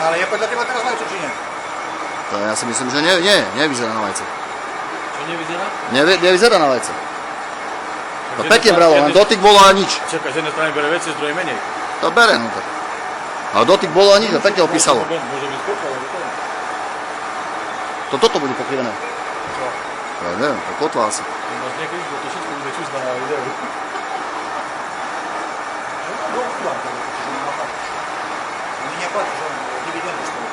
Ale je podľa teba teraz vajce, či nie? To ja si myslím, že nevyzerá na vajce. Čo nevyzerá? Nevyzerá na vajce. To pekne bralo, len dotyk bolo a nič. Čakaj, z jednej strany bere veci, z druhej menej. To bere, no tak. Ale dotyk bolo a nič, to pekne opísalo. Môže byť skôr, ale to. Toto bude pokrivené. Čo? Ja neviem, to kotva asi. To máš niekedy, bo to všetko bude čísť na videu. No, chudám to, že nemá fakt. Oni neplatí, že on dividendy z toho.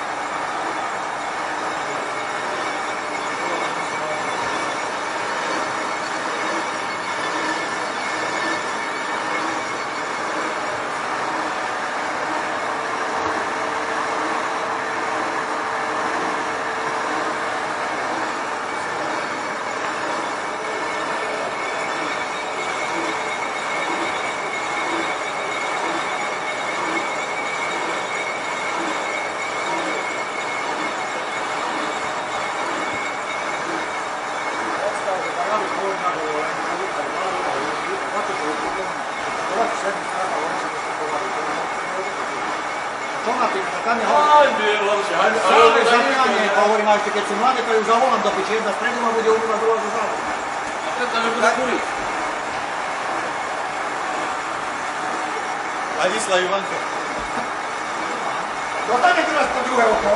Čo na tým? Tak ani hovorím, a ešte keď sú mladé, to ju zavolám do piči. Jedna spredu ma bude umývať, druhá zo zádu. A preto nebude kúriť. A vyslá Ivanko. No tam je teraz to druhé oko.